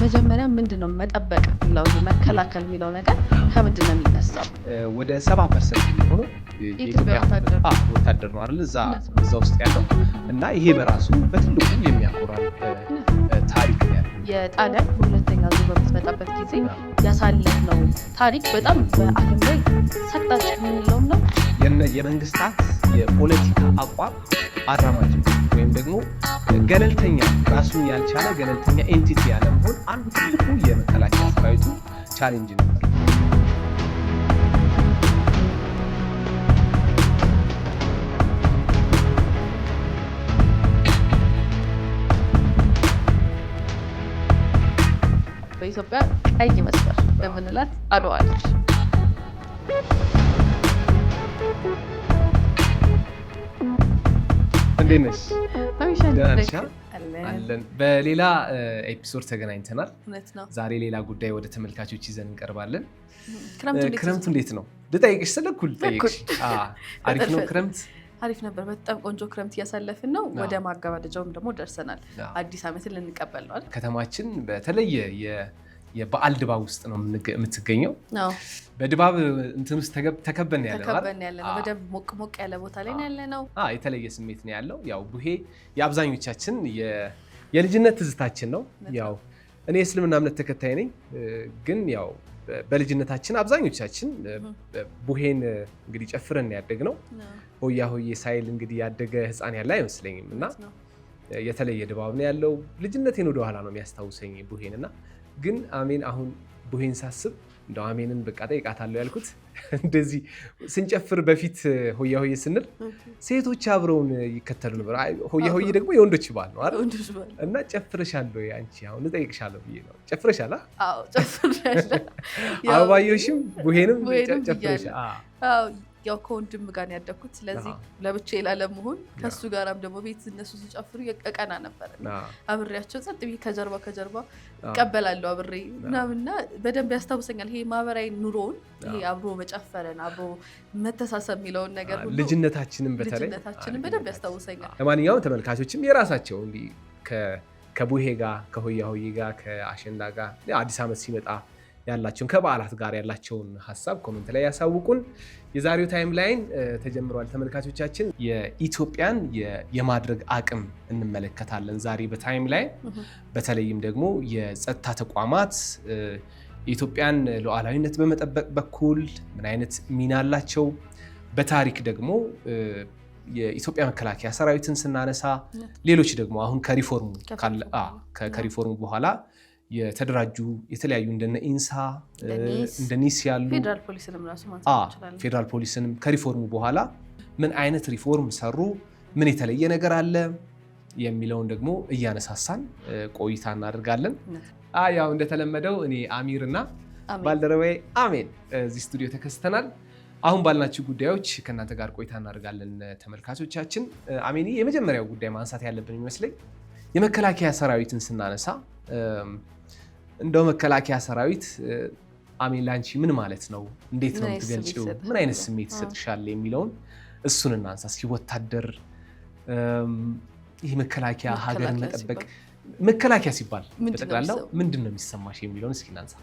መጀመሪያ ምንድነው መጠበቅ የሚለው መከላከል የሚለው ነገር ከምንድነው የሚነሳው? ወደ 70% የሚሆነው የኢትዮጵያ ወታደር ነው አይደል? እዛ ውስጥ ያለው እና ይሄ በራሱ በትልቁ የሚያኮራል ታሪክ ነው ያለው። የጣሊያን በሁለተኛ ዙር በምትመጣበት ጊዜ ያሳለፍነው ታሪክ በጣም በዓለም ላይ ሰቅጣጭ የምንለው ነው። የመንግስታት የፖለቲካ አቋም አራማጅ ወይም ደግሞ ገለልተኛ ራሱን ያልቻለ ገለልተኛ ኤንቲቲ ያለመሆን አንዱ ትልቁ የመከላከያ ሰራዊቱ ቻሌንጅ ነበር። በኢትዮጵያ ቀይ መስመር በምንላት አድዋ ነች። እንዴት ነሽ? አለን። በሌላ ኤፒሶድ ተገናኝተናል። ዛሬ ሌላ ጉዳይ ወደ ተመልካቾች ይዘን እንቀርባለን። ክረምቱ እንዴት ነው ልጠይቅሽ? ስለኩል ጠይቅሽ። አሪፍ ነው ክረምት? አሪፍ ነበር። በጣም ቆንጆ ክረምት እያሳለፍን ነው። ወደ ማገባደጃውም ደግሞ ደርሰናል። አዲስ ዓመትን ልንቀበል ነው። ከተማችን በተለየ የበዓል ድባብ ውስጥ ነው የምትገኘው። በድባብ እንትን ውስጥ ተከበን ያለ ነው። በደንብ ሞቅ ያለ ቦታ ላይ ያለ ነው። የተለየ ስሜት ነው ያለው። ያው ቡሄ የአብዛኞቻችን የልጅነት ትዝታችን ነው። ያው እኔ የእስልምና እምነት ተከታይ ነኝ፣ ግን ያው በልጅነታችን አብዛኞቻችን ቡሄን እንግዲህ ጨፍረን ያደግነው። ሆያ ሆዬ ሳይል እንግዲህ ያደገ ህፃን ያለ አይመስለኝም እና የተለየ ድባብ ነው ያለው። ልጅነቴን ወደኋላ ነው የሚያስታውሰኝ ቡሄን እና ግን አሜን አሁን ቡሄን ሳስብ እንደው አሜንን በቃ ጠይቃታለሁ ያልኩት እንደዚህ ስንጨፍር በፊት ሆያ ሆዬ ስንል ሴቶች አብረውን ይከተሉ ነበር። ሆያ ሆዬ ደግሞ የወንዶች በዓል ነው አይደል? እና ጨፍረሻል ወይ አንቺ? አሁን እጠይቅሻለሁ ብዬ ነው። ጨፍረሻል? አዎ ጨፍረሻል። አበባዮሽም ቡሄንም ጨፍረሻል? አዎ ያው ከወንድም ጋር ነው ያደኩት። ስለዚህ ለብቻዬ ላለመሆን ከሱ ጋራም ደግሞ ቤት እነሱ ሲጨፍሩ የቀቀና ነበር አብሬያቸው ጸጥ ብዬ ከጀርባ እቀበላለሁ አብሬ ምናምንና በደንብ ያስታውሰኛል። ይሄ ማህበራዊ ኑሮውን ይሄ አብሮ መጨፈረን አብሮ መተሳሰብ የሚለውን ነገር ሁሉ ልጅነታችንን በደንብ ያስታውሰኛል። ለማንኛውም ተመልካቾችም የራሳቸው እንዲህ ከቡሄ ጋር ከሆያ ሆዬ ጋር ከአሸንዳ ጋር አዲስ ዓመት ሲመጣ ያላቸውን ከበዓላት ጋር ያላቸውን ሀሳብ ኮሜንት ላይ ያሳውቁን። የዛሬው ታይም ላይን ተጀምሯል። ተመልካቾቻችን የኢትዮጵያን የማድረግ አቅም እንመለከታለን ዛሬ በታይም ላይ። በተለይም ደግሞ የጸጥታ ተቋማት የኢትዮጵያን ሉዓላዊነት በመጠበቅ በኩል ምን አይነት ሚና አላቸው፣ በታሪክ ደግሞ የኢትዮጵያ መከላከያ ሰራዊትን ስናነሳ፣ ሌሎች ደግሞ አሁን ከሪፎርሙ በኋላ የተደራጁ የተለያዩ እንደነ ኢንሳ እንደ ኒስ ያሉ ፌደራል ፖሊስንም ከሪፎርሙ በኋላ ምን አይነት ሪፎርም ሰሩ፣ ምን የተለየ ነገር አለ የሚለውን ደግሞ እያነሳሳን ቆይታ እናደርጋለን። ያው እንደተለመደው እኔ አሚር እና ባልደረባዬ አሜን እዚህ ስቱዲዮ ተከስተናል። አሁን ባልናችሁ ጉዳዮች ከእናንተ ጋር ቆይታ እናደርጋለን። ተመልካቾቻችን አሜን፣ የመጀመሪያው ጉዳይ ማንሳት ያለብን ይመስለኝ የመከላከያ ሰራዊትን ስናነሳ እንደው መከላከያ ሰራዊት አሜን ላንቺ ምን ማለት ነው? እንዴት ነው የምትገልጪው? ምን አይነት ስሜት ይሰጥሻል የሚለውን እሱን እናንሳ እስኪ። ወታደር ይህ መከላከያ ሀገርን መጠበቅ መከላከያ ሲባል በጠቅላላው ምንድን ነው የሚሰማሽ የሚለውን እስኪ እናንሳ።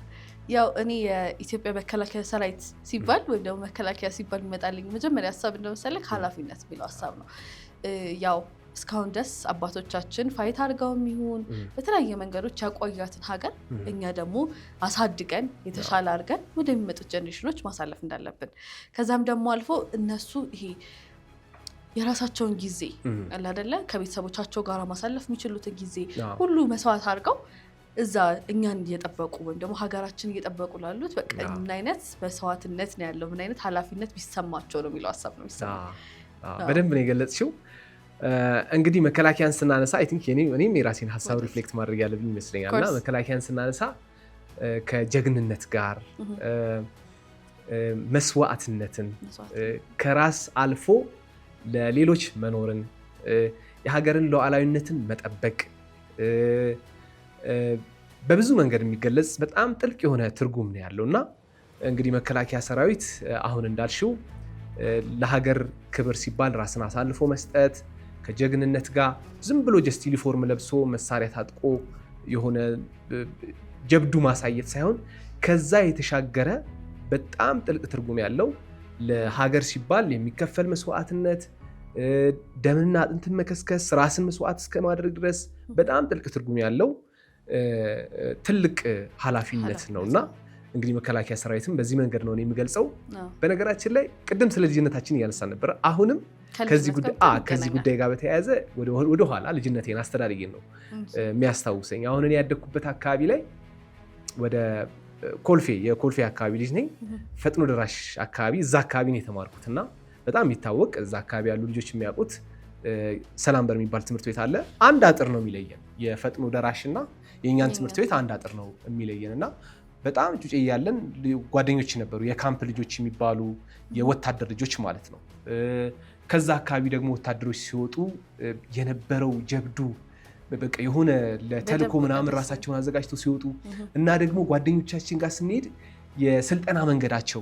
ያው እኔ የኢትዮጵያ መከላከያ ሰራዊት ሲባል ወይም ደግሞ መከላከያ ሲባል ይመጣልኝ መጀመሪያ ሀሳብ እንደመሰለ ኃላፊነት የሚለው ሀሳብ ነው። ያው እስካሁን ድረስ አባቶቻችን ፋይት አድርገውም ይሁን በተለያየ መንገዶች ያቆያትን ሀገር እኛ ደግሞ አሳድገን የተሻለ አድርገን ወደሚመጡት ጀኔሬሽኖች ማሳለፍ እንዳለብን፣ ከዛም ደግሞ አልፎ እነሱ ይሄ የራሳቸውን ጊዜ አለ አይደለ ከቤተሰቦቻቸው ጋር ማሳለፍ የሚችሉትን ጊዜ ሁሉ መስዋዕት አድርገው እዛ እኛን እየጠበቁ ወይም ደግሞ ሀገራችን እየጠበቁ ላሉት በቃ ምን አይነት መስዋዕትነት ነው ያለው፣ ምን አይነት ኃላፊነት ቢሰማቸው ነው የሚለው ሀሳብ ነው የሚሰማው። በደንብ ነው የገለጽሽው። እንግዲህ መከላከያን ስናነሳ አይ ቲንክ እኔም የራሴን ሀሳብ ሪፍሌክት ማድረግ ያለብኝ ይመስለኛል። እና መከላከያን ስናነሳ ከጀግንነት ጋር መስዋዕትነትን ከራስ አልፎ ለሌሎች መኖርን የሀገርን ሉዓላዊነትን መጠበቅ በብዙ መንገድ የሚገለጽ በጣም ጥልቅ የሆነ ትርጉም ነው ያለው እና እንግዲህ መከላከያ ሰራዊት አሁን እንዳልሽው ለሀገር ክብር ሲባል ራስን አሳልፎ መስጠት ከጀግንነት ጋር ዝም ብሎ ጀስት ዩኒፎርም ለብሶ መሳሪያ ታጥቆ የሆነ ጀብዱ ማሳየት ሳይሆን ከዛ የተሻገረ በጣም ጥልቅ ትርጉም ያለው ለሀገር ሲባል የሚከፈል መስዋዕትነት፣ ደምና አጥንትን መከስከስ፣ ራስን መስዋዕት እስከ ማድረግ ድረስ በጣም ጥልቅ ትርጉም ያለው ትልቅ ኃላፊነት ነውና እንግዲህ መከላከያ ሰራዊትም በዚህ መንገድ ነው የሚገልጸው። በነገራችን ላይ ቅድም ስለ ልጅነታችን እያነሳን ነበር። አሁንም ከዚህ ጉዳይ ጋር በተያያዘ ወደ ኋላ ልጅነቴን አስተዳደጌን ነው የሚያስታውሰኝ። አሁን እኔ ያደግኩበት አካባቢ ላይ ወደ የኮልፌ አካባቢ ልጅ ነኝ። ፈጥኖ ደራሽ አካባቢ እዛ አካባቢ ነው የተማርኩት እና በጣም የሚታወቅ እዛ አካባቢ ያሉ ልጆች የሚያውቁት ሰላም በር የሚባል ትምህርት ቤት አለ። አንድ አጥር ነው የሚለየን፣ የፈጥኖ ደራሽ እና የእኛን ትምህርት ቤት አንድ አጥር ነው የሚለየን እና በጣም ጩጬ እያለን ጓደኞች ነበሩ፣ የካምፕ ልጆች የሚባሉ የወታደር ልጆች ማለት ነው። ከዛ አካባቢ ደግሞ ወታደሮች ሲወጡ የነበረው ጀብዱ በቃ የሆነ ለተልእኮ ምናምን ራሳቸውን አዘጋጅተው ሲወጡ እና ደግሞ ጓደኞቻችን ጋር ስንሄድ የስልጠና መንገዳቸው፣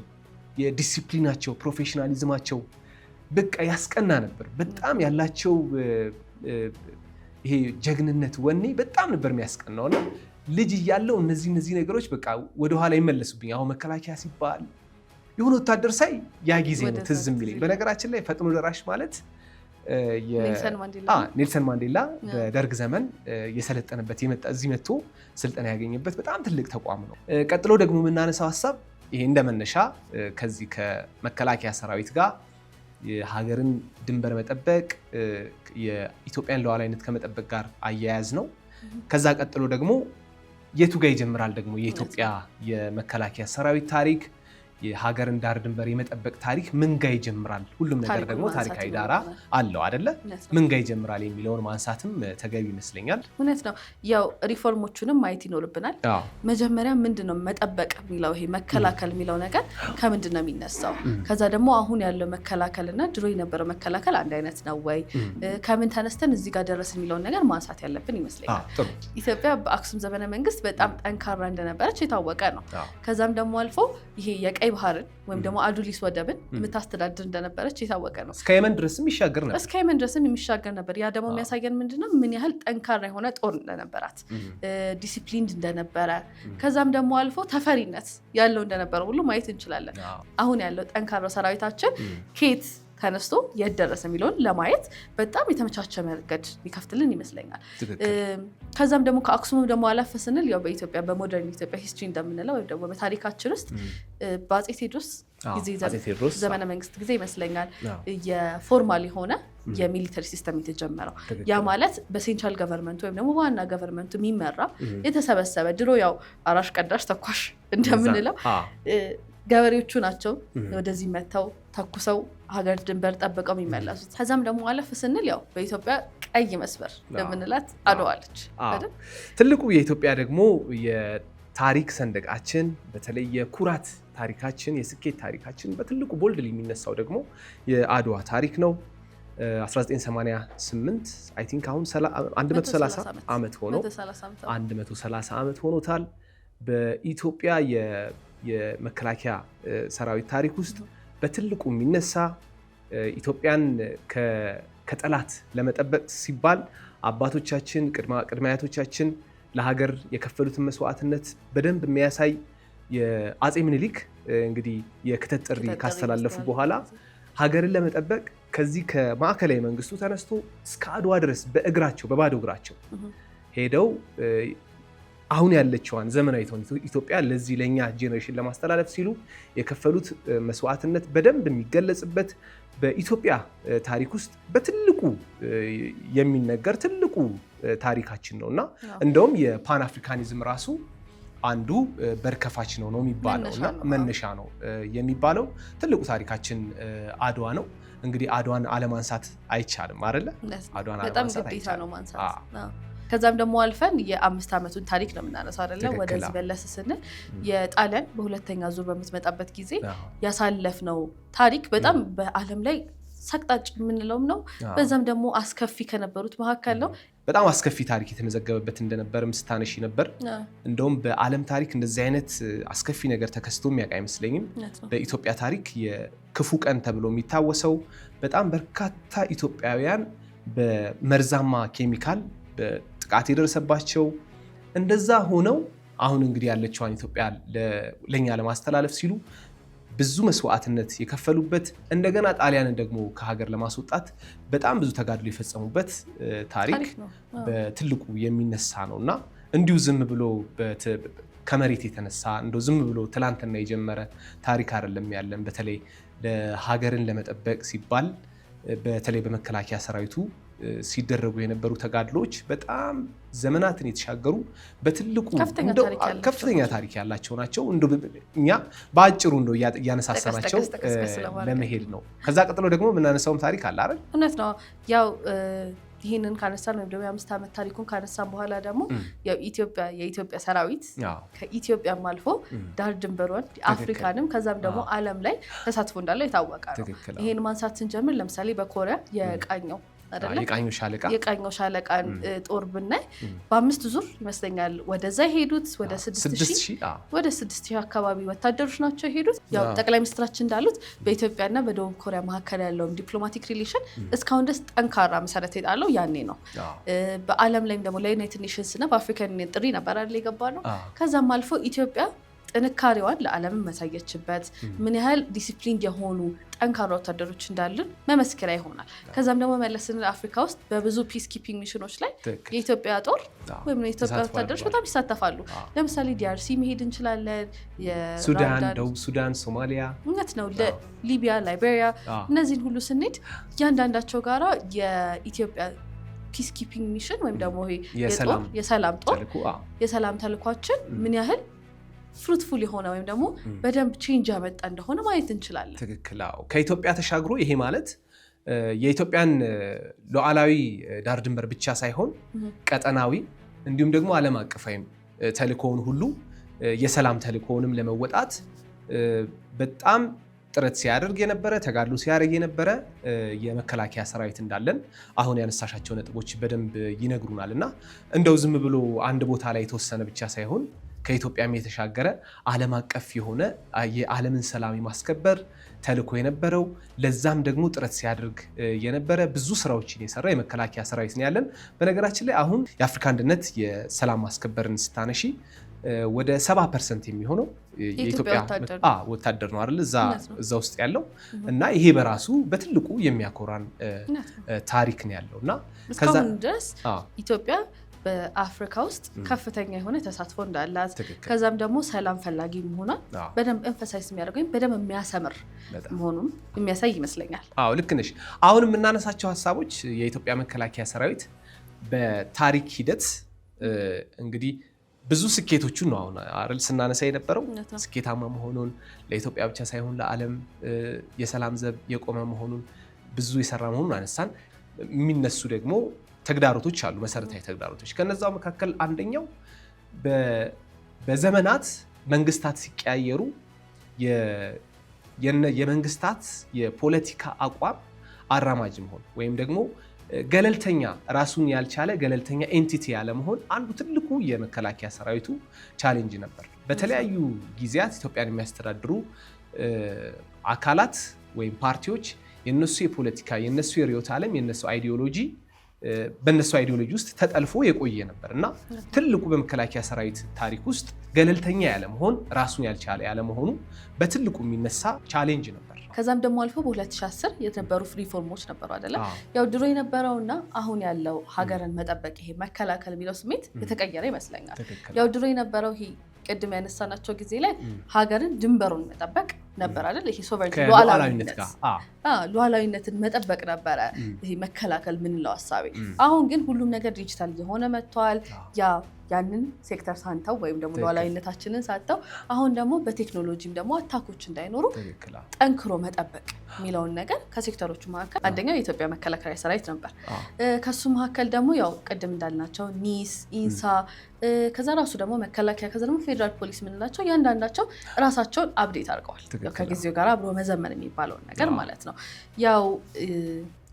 የዲሲፕሊናቸው፣ ፕሮፌሽናሊዝማቸው በቃ ያስቀና ነበር። በጣም ያላቸው ይሄ ጀግንነት፣ ወኔ በጣም ነበር የሚያስቀናው እና ልጅ እያለው እነዚህ ነገሮች በቃ ወደኋላ ይመለሱብኝ። አሁን መከላከያ ሲባል የሆነ ወታደር ሳይ ያ ጊዜ ነው ትዝ የሚለኝ። በነገራችን ላይ ፈጥኖ ደራሽ ማለት ኔልሰን ማንዴላ በደርግ ዘመን የሰለጠነበት እዚህ መጥቶ ስልጠና ያገኘበት በጣም ትልቅ ተቋም ነው። ቀጥሎ ደግሞ የምናነሳው ሀሳብ ይሄ እንደመነሻ ከዚህ ከመከላከያ ሰራዊት ጋር የሀገርን ድንበር መጠበቅ፣ የኢትዮጵያን ሉዓላዊነት ከመጠበቅ ጋር አያያዝ ነው። ከዛ ቀጥሎ ደግሞ የቱ ጋር ይጀምራል ደግሞ የኢትዮጵያ የመከላከያ ሰራዊት ታሪክ፣ የሀገርን ዳር ድንበር የመጠበቅ ታሪክ ምን ጋር ይጀምራል? ሁሉም ነገር ደግሞ ታሪካዊ ዳራ አለው አይደለ? ምን ጋር ይጀምራል የሚለውን ማንሳትም ተገቢ ይመስለኛል። እውነት ነው። ያው ሪፎርሞቹንም ማየት ይኖርብናል። መጀመሪያ ምንድነው መጠበቅ የሚለው ይሄ መከላከል የሚለው ነገር ከምንድን ነው የሚነሳው? ከዛ ደግሞ አሁን ያለው መከላከልና ድሮ የነበረው መከላከል አንድ አይነት ነው ወይ? ከምን ተነስተን እዚህ ጋር ደረስን የሚለውን ነገር ማንሳት ያለብን ይመስለኛል። ኢትዮጵያ በአክሱም ዘመነ መንግስት በጣም ጠንካራ እንደነበረች የታወቀ ነው። ከዛም ደግሞ አልፎ ይሄ የቀይ ባህርን ወይም ደግሞ አዱሊስ ወደብን የምታስተዳድር እንደነበረች የታወቀ ነው። እስከ የመን ድረስም የሚሻገር ነበር። ያ ደግሞ የሚያሳየን ምንድነው ምን ያህል ጠንካራ የሆነ ጦር እንደነበራት፣ ዲሲፕሊን እንደነበረ፣ ከዛም ደግሞ አልፎ ተፈሪነት ያለው እንደነበረ ሁሉ ማየት እንችላለን። አሁን ያለው ጠንካራ ሰራዊታችን ከየት ተነስቶ የት ደረሰ የሚለውን ለማየት በጣም የተመቻቸ መንገድ የሚከፍትልን ይመስለኛል። ከዛም ደግሞ ከአክሱም ደግሞ አለፍ ስንል ያው በኢትዮጵያ በሞደርን ኢትዮጵያ ሂስትሪ እንደምንለው ወይም ደግሞ በታሪካችን ውስጥ በአፄ ቴዎድሮስ ዘመነ መንግስት ጊዜ ይመስለኛል የፎርማል የሆነ የሚሊተሪ ሲስተም የተጀመረው። ያ ማለት በሴንትራል ገቨርንመንት ወይም ደግሞ ዋና ገቨርንመንቱ የሚመራ የተሰበሰበ ድሮ ያው አራሽ ቀዳሽ ተኳሽ እንደምንለው ገበሬዎቹ ናቸው ወደዚህ መጥተው ተኩሰው ሀገር ድንበር ጠብቀው የሚመለሱት። ከዛም ደግሞ አለፍ ስንል ያው በኢትዮጵያ ቀይ መስመር እንደምንላት አድዋለች። ትልቁ የኢትዮጵያ ደግሞ የታሪክ ሰንደቃችን፣ በተለይ የኩራት ታሪካችን፣ የስኬት ታሪካችን በትልቁ ቦልድ የሚነሳው ደግሞ የአድዋ ታሪክ ነው። 1988 አይ ቲንክ አሁን 130 ዓመት ሆኖታል። በኢትዮጵያ የመከላከያ ሰራዊት ታሪክ ውስጥ በትልቁ የሚነሳ ኢትዮጵያን ከጠላት ለመጠበቅ ሲባል አባቶቻችን ቅድመ አያቶቻችን ለሀገር የከፈሉትን መስዋዕትነት በደንብ የሚያሳይ የአፄ ምኒልክ እንግዲህ የክተት ጥሪ ካስተላለፉ በኋላ ሀገርን ለመጠበቅ ከዚህ ከማዕከላዊ መንግስቱ ተነስቶ እስከ አድዋ ድረስ በእግራቸው በባዶ እግራቸው ሄደው አሁን ያለችዋን ዘመናዊ ኢትዮጵያ ለዚህ ለኛ ጄኔሬሽን ለማስተላለፍ ሲሉ የከፈሉት መስዋዕትነት በደንብ የሚገለጽበት በኢትዮጵያ ታሪክ ውስጥ በትልቁ የሚነገር ትልቁ ታሪካችን ነውና እንደውም የፓን አፍሪካኒዝም ራሱ አንዱ በርከፋች ነው የሚባለውና መነሻ ነው የሚባለው ትልቁ ታሪካችን አድዋ ነው። እንግዲህ አድዋን አለማንሳት አይቻልም አይደለ? አድዋን አለማንሳት ነው ማንሳት። ከዛም ደግሞ አልፈን የ5 ዓመቱን ታሪክ ነው የምናነሳው አይደለ? ወደዚህ መለስ ስንል የጣሊያን በሁለተኛ ዙር በምትመጣበት ጊዜ ያሳለፍነው ታሪክ በጣም በዓለም ላይ ሰቅጣጭ የምንለውም ነው። በዛም ደግሞ አስከፊ ከነበሩት መካከል ነው። በጣም አስከፊ ታሪክ የተመዘገበበት እንደነበርም ስታነሺ ነበር። እንደውም በዓለም ታሪክ እንደዚህ አይነት አስከፊ ነገር ተከስቶ የሚያውቅ አይመስለኝም። በኢትዮጵያ ታሪክ የክፉ ቀን ተብሎ የሚታወሰው በጣም በርካታ ኢትዮጵያውያን በመርዛማ ኬሚካል ጥቃት የደረሰባቸው እንደዛ ሆነው አሁን እንግዲህ ያለችዋን ኢትዮጵያ ለኛ ለማስተላለፍ ሲሉ ብዙ መስዋዕትነት የከፈሉበት እንደገና ጣሊያንን ደግሞ ከሀገር ለማስወጣት በጣም ብዙ ተጋድሎ የፈጸሙበት ታሪክ በትልቁ የሚነሳ ነውና እንዲሁ ዝም ብሎ ከመሬት የተነሳ እንደው ዝም ብሎ ትላንትና የጀመረ ታሪክ አይደለም ያለን። በተለይ ለሀገርን ለመጠበቅ ሲባል በተለይ በመከላከያ ሰራዊቱ ሲደረጉ የነበሩ ተጋድሎች በጣም ዘመናትን የተሻገሩ በትልቁ ከፍተኛ ታሪክ ያላቸው ናቸው። እኛ በአጭሩ እያነሳሳናቸው ለመሄድ ነው። ከዛ ቀጥሎ ደግሞ የምናነሳውም ታሪክ አለ አይደል? እውነት ነው። ያው ይህንን ካነሳን ወይም ደግሞ የ5 ዓመት ታሪኩን ካነሳን በኋላ ደግሞ የኢትዮጵያ ሰራዊት ከኢትዮጵያም አልፎ ዳር ድንበሯን አፍሪካንም ከዛም ደግሞ ዓለም ላይ ተሳትፎ እንዳለው የታወቀ ነው። ይህን ማንሳት ስንጀምር ለምሳሌ በኮሪያ የቃኘው የቃኘው ሻለቃን ጦር ብናይ በ5 ዙር ይመስለኛል ወደዛ የሄዱት ወደ 6000 አካባቢ ወታደሮች ናቸው የሄዱት። ያው ጠቅላይ ሚኒስትራችን እንዳሉት በኢትዮጵያና በደቡብ ኮሪያ መካከል ያለውን ዲፕሎማቲክ ሪሌሽን እስካሁን ድረስ ጠንካራ መሰረት የጣለው ያኔ ነው። በዓለም ላይም ደግሞ ለዩናይትድ ኔሽንስ እና በአፍሪካን ዩኒየን ጥሪ ነበር አይደል የገባ ነው። ከዛም አልፎ ኢትዮጵያ ጥንካሬዋን ለዓለም ማሳየችበት ምን ያህል ዲሲፕሊን የሆኑ ጠንካራ ወታደሮች እንዳሉን መመስከሪያ ይሆናል። ከዛም ደግሞ መለስን አፍሪካ ውስጥ በብዙ ፒስ ኪፒንግ ሚሽኖች ላይ የኢትዮጵያ ጦር ወይም የኢትዮጵያ ወታደሮች በጣም ይሳተፋሉ። ለምሳሌ ዲአርሲ መሄድ እንችላለን፣ ሱዳን፣ ደቡብ ሱዳን፣ ሶማሊያ፣ እውነት ነው፣ ሊቢያ፣ ላይቤሪያ። እነዚህን ሁሉ ስንሄድ እያንዳንዳቸው ጋራ የኢትዮጵያ ፒስ ኪፒንግ ሚሽን ወይም ደግሞ የሰላም ጦር የሰላም ተልኳችን ምን ያህል ፍሩትፉል የሆነ ወይም ደግሞ በደንብ ቼንጅ ያመጣ እንደሆነ ማየት እንችላለን። ትክክል። ከኢትዮጵያ ተሻግሮ ይሄ ማለት የኢትዮጵያን ሉዓላዊ ዳር ድንበር ብቻ ሳይሆን ቀጠናዊ እንዲሁም ደግሞ ዓለም አቀፋዊ ተልእኮውን ሁሉ የሰላም ተልእኮውንም ለመወጣት በጣም ጥረት ሲያደርግ የነበረ ተጋድሎ ሲያደርግ የነበረ የመከላከያ ሰራዊት እንዳለን አሁን ያነሳሻቸው ነጥቦች በደንብ ይነግሩናል። እና እንደው ዝም ብሎ አንድ ቦታ ላይ የተወሰነ ብቻ ሳይሆን ከኢትዮጵያም የተሻገረ ዓለም አቀፍ የሆነ የዓለምን ሰላም ማስከበር ተልእኮ የነበረው ለዛም ደግሞ ጥረት ሲያደርግ የነበረ ብዙ ስራዎችን የሰራ የመከላከያ ሰራዊት ነው ያለን። በነገራችን ላይ አሁን የአፍሪካ አንድነት የሰላም ማስከበርን ስታነሺ ወደ 70% የሚሆነው የኢትዮጵያ ወታደር ነው አይደል እዛ ውስጥ ያለው። እና ይሄ በራሱ በትልቁ የሚያኮራን ታሪክ ነው ያለውና እስካሁን ድረስ ኢትዮጵያ በአፍሪካ ውስጥ ከፍተኛ የሆነ ተሳትፎ እንዳላት ከዛም ደግሞ ሰላም ፈላጊ መሆኗን በደንብ ኤምፋሳይዝ የሚያደርገው በደንብ የሚያሰምር መሆኑን የሚያሳይ ይመስለኛል። ልክ ነሽ። አሁን የምናነሳቸው ሀሳቦች የኢትዮጵያ መከላከያ ሰራዊት በታሪክ ሂደት እንግዲህ ብዙ ስኬቶቹን ነው አሁን አይደል ስናነሳ የነበረው። ስኬታማ መሆኑን ለኢትዮጵያ ብቻ ሳይሆን ለዓለም የሰላም ዘብ የቆመ መሆኑን ብዙ የሰራ መሆኑን አነሳን። የሚነሱ ደግሞ ተግዳሮቶች አሉ፣ መሰረታዊ ተግዳሮቶች። ከነዛው መካከል አንደኛው በዘመናት መንግስታት ሲቀያየሩ የመንግስታት የፖለቲካ አቋም አራማጅ መሆን ወይም ደግሞ ገለልተኛ ራሱን ያልቻለ ገለልተኛ ኤንቲቲ ያለመሆን አንዱ ትልቁ የመከላከያ ሰራዊቱ ቻሌንጅ ነበር። በተለያዩ ጊዜያት ኢትዮጵያን የሚያስተዳድሩ አካላት ወይም ፓርቲዎች የነሱ የፖለቲካ የነሱ የርዕዮተ ዓለም የነሱ አይዲዮሎጂ በእነሱ አይዲዮሎጂ ውስጥ ተጠልፎ የቆየ ነበር እና ትልቁ በመከላከያ ሰራዊት ታሪክ ውስጥ ገለልተኛ ያለመሆን ራሱን ያልቻለ ያለመሆኑ በትልቁ የሚነሳ ቻሌንጅ ነበር። ከዛም ደግሞ አልፎ በ2010 የተነበሩ ሪፎርሞች ነበሩ አይደለ? ያው ድሮ የነበረውና አሁን ያለው ሀገርን መጠበቅ ይሄ መከላከል የሚለው ስሜት የተቀየረ ይመስለኛል። ያው ድሮ የነበረው ይሄ ቅድም ያነሳናቸው ጊዜ ላይ ሀገርን ድንበሩን መጠበቅ ነበር አይደል? ይሄ ሶቨሬንቲ ሉዓላዊነትን መጠበቅ ነበረ ይሄ መከላከል ምንለው ሐሳቤ። አሁን ግን ሁሉም ነገር ዲጂታል እየሆነ መጥቷል። ያንን ሴክተር ሳንተው ወይም ደግሞ ሉዓላዊነታችንን ሳንተው አሁን ደግሞ በቴክኖሎጂም ደግሞ አታኮች እንዳይኖሩ ጠንክሮ መጠበቅ የሚለውን ነገር ከሴክተሮቹ መካከል አንደኛው የኢትዮጵያ መከላከያ ሰራዊት ነበር። ከሱ መካከል ደግሞ ያው ቅድም እንዳልናቸው ኒስ፣ ኢንሳ፣ ከዛ ራሱ ደግሞ መከላከያ፣ ከዛ ደግሞ ፌዴራል ፖሊስ የምንላቸው ያንዳንዳቸው ራሳቸውን አፕዴት አድርገዋል። ከጊዜው ጋር አብሮ መዘመን የሚባለውን ነገር ማለት ነው። ያው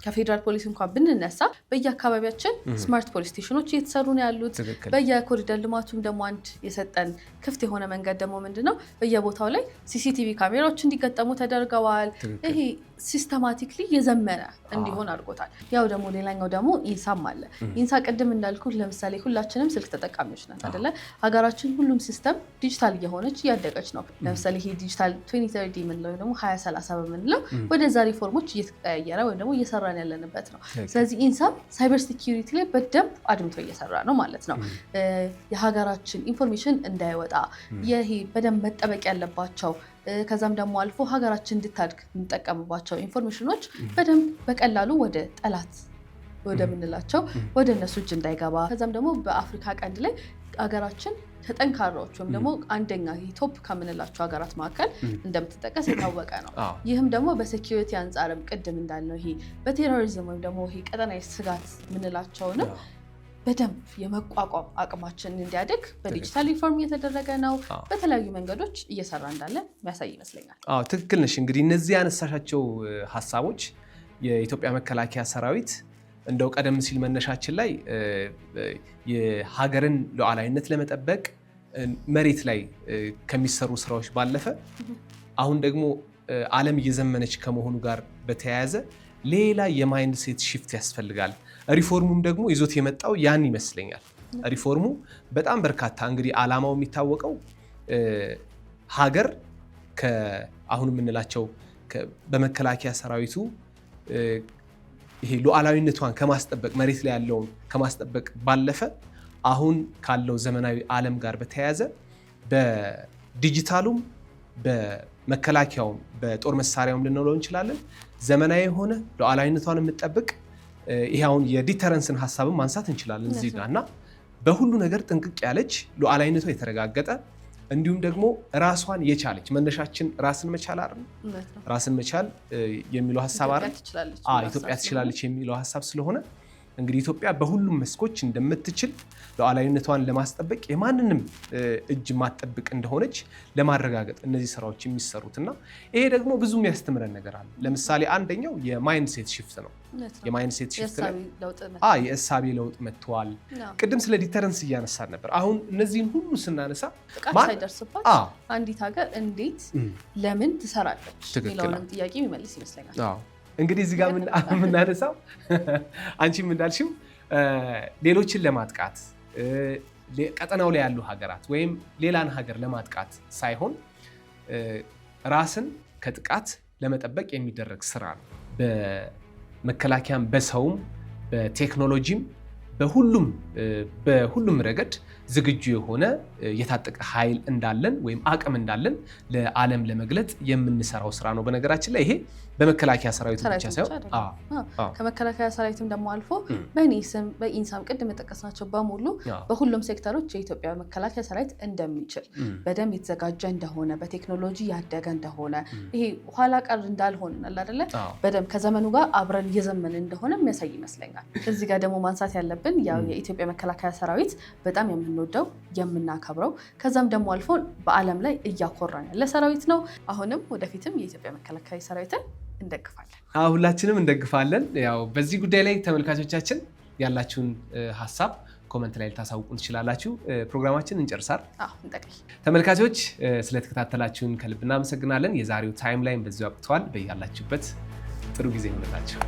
ከፌደራል ፖሊስ እንኳን ብንነሳ በየአካባቢያችን ስማርት ፖሊስ ስቴሽኖች እየተሰሩ ነው ያሉት። በየኮሪደር ልማቱም ደግሞ አንድ የሰጠን ክፍት የሆነ መንገድ ደግሞ ምንድነው በየቦታው ላይ ሲሲቲቪ ካሜራዎች እንዲገጠሙ ተደርገዋል። ይሄ ሲስተማቲክሊ የዘመነ እንዲሆን አድርጎታል። ያው ደግሞ ሌላኛው ደግሞ ኢንሳም አለ። ኢንሳ ቅድም እንዳልኩ ለምሳሌ ሁላችንም ስልክ ተጠቃሚዎች ነን አይደለ? ሀገራችን ሁሉም ሲስተም ዲጂታል እየሆነች እያደገች ነው። ለምሳሌ ይሄ ዲጂታል 2030 የምንለው ደግሞ 2030 በምንለው ወደዛ ሪፎርሞች እየተቀያየረ ወይም ደግሞ እየሰራን ያለንበት ነው። ስለዚህ ኢንሳም ሳይበር ሴኪዩሪቲ ላይ በደንብ አድምቶ እየሰራ ነው ማለት ነው። የሀገራችን ኢንፎርሜሽን እንዳይወጣ ይሄ በደንብ መጠበቅ ያለባቸው ከዛም ደግሞ አልፎ ሀገራችን እንድታድግ የምንጠቀምባቸው ኢንፎርሜሽኖች በደንብ በቀላሉ ወደ ጠላት ወደ ምንላቸው ወደ እነሱ እጅ እንዳይገባ ከዛም ደግሞ በአፍሪካ ቀንድ ላይ ሀገራችን ከጠንካራዎች ወይም ደግሞ አንደኛ ቶፕ ከምንላቸው ሀገራት መካከል እንደምትጠቀስ የታወቀ ነው። ይህም ደግሞ በሴኪዩሪቲ አንጻርም ቅድም እንዳልነው ይሄ በቴሮሪዝም ወይም ደግሞ ይሄ ቀጠናዊ ስጋት ምንላቸውንም በደንብ የመቋቋም አቅማችን እንዲያድግ በዲጂታል ሪፎርም እየተደረገ ነው። በተለያዩ መንገዶች እየሰራ እንዳለ የሚያሳይ ይመስለኛል። ትክክል ነሽ። እንግዲህ እነዚህ ያነሳሻቸው ሀሳቦች የኢትዮጵያ መከላከያ ሰራዊት እንደው ቀደም ሲል መነሻችን ላይ የሀገርን ሉዓላዊነት ለመጠበቅ መሬት ላይ ከሚሰሩ ስራዎች ባለፈ አሁን ደግሞ ዓለም እየዘመነች ከመሆኑ ጋር በተያያዘ ሌላ የማይንድ ሴት ሽፍት ያስፈልጋል። ሪፎርሙም ደግሞ ይዞት የመጣው ያን ይመስለኛል። ሪፎርሙ በጣም በርካታ እንግዲህ ዓላማው የሚታወቀው ሀገር አሁን የምንላቸው በመከላከያ ሰራዊቱ ይሄ ሉዓላዊነቷን ከማስጠበቅ መሬት ላይ ያለውን ከማስጠበቅ ባለፈ አሁን ካለው ዘመናዊ ዓለም ጋር በተያያዘ በዲጂታሉም በመከላከያውም በጦር መሳሪያውም ልንለው እንችላለን ዘመናዊ የሆነ ሉዓላዊነቷን የምትጠብቅ ይሄ አሁን የዲተረንስን ሀሳብን ማንሳት እንችላለን እዚህ ጋር እና በሁሉ ነገር ጥንቅቅ ያለች ሉዓላዊነቷ የተረጋገጠ እንዲሁም ደግሞ ራሷን የቻለች መነሻችን ራስን መቻል አይደል? ራስን መቻል የሚለው ሀሳብ አይደል? ኢትዮጵያ ትችላለች የሚለው ሀሳብ ስለሆነ እንግዲህ ኢትዮጵያ በሁሉም መስኮች እንደምትችል ሉዓላዊነቷን ለማስጠበቅ የማንንም እጅ ማጠብቅ እንደሆነች ለማረጋገጥ እነዚህ ስራዎች የሚሰሩትና ይሄ ደግሞ ብዙ የሚያስተምረን ነገር አለ። ለምሳሌ አንደኛው የማይንድ ሴት ሽፍት ነው። የማይንድ ሴት ሽፍት ላይ የእሳቤ ለውጥ መጥቷል። ቅድም ስለ ዲተረንስ እያነሳን ነበር። አሁን እነዚህን ሁሉ ስናነሳ ጥቃት ሳይደርስባት አንዲት ሀገር እንዴት ለምን ትሰራለች የሚለውንም ጥያቄ የሚመልስ ይመስለኛል። እንግዲህ እዚህ ጋር የምናነሳው አንቺም እንዳልሽው ሌሎችን ለማጥቃት ቀጠናው ላይ ያሉ ሀገራት ወይም ሌላን ሀገር ለማጥቃት ሳይሆን ራስን ከጥቃት ለመጠበቅ የሚደረግ ስራ ነው። በመከላከያም በሰውም በቴክኖሎጂም በሁሉም ረገድ ዝግጁ የሆነ የታጠቀ ኃይል እንዳለን ወይም አቅም እንዳለን ለዓለም ለመግለጥ የምንሰራው ስራ ነው። በነገራችን ላይ ይሄ በመከላከያ ሰራዊት ብቻ ሳይሆን ከመከላከያ ሰራዊትም ደግሞ አልፎ በኔስም በኢንሳም ቅድም የጠቀስናቸው በሙሉ በሁሉም ሴክተሮች የኢትዮጵያ መከላከያ ሰራዊት እንደሚችል በደንብ የተዘጋጀ እንደሆነ በቴክኖሎጂ ያደገ እንደሆነ ይሄ ኋላ ቀር እንዳልሆነ አይደለ በደንብ ከዘመኑ ጋር አብረን እየዘመን እንደሆነ የሚያሳይ ይመስለኛል። እዚህ ጋር ደግሞ ማንሳት ያለብን ያው የኢትዮጵያ መከላከያ ሰራዊት በጣም የምንወደው የምናከብረው ከዛም ደግሞ አልፎ በዓለም ላይ እያኮራን ያለ ሰራዊት ነው። አሁንም ወደፊትም የኢትዮጵያ መከላከያ ሰራዊትን እንደግፋለን። ሁላችንም እንደግፋለን። ያው በዚህ ጉዳይ ላይ ተመልካቾቻችን ያላችሁን ሀሳብ ኮመንት ላይ ልታሳውቁን ትችላላችሁ። ፕሮግራማችን እንጨርሳል። ተመልካቾች ስለተከታተላችሁን ከልብ እናመሰግናለን። የዛሬው ታይም ላይን በዚሁ አብቅቷል። በያላችሁበት ጥሩ ጊዜ ይሁንላችሁ።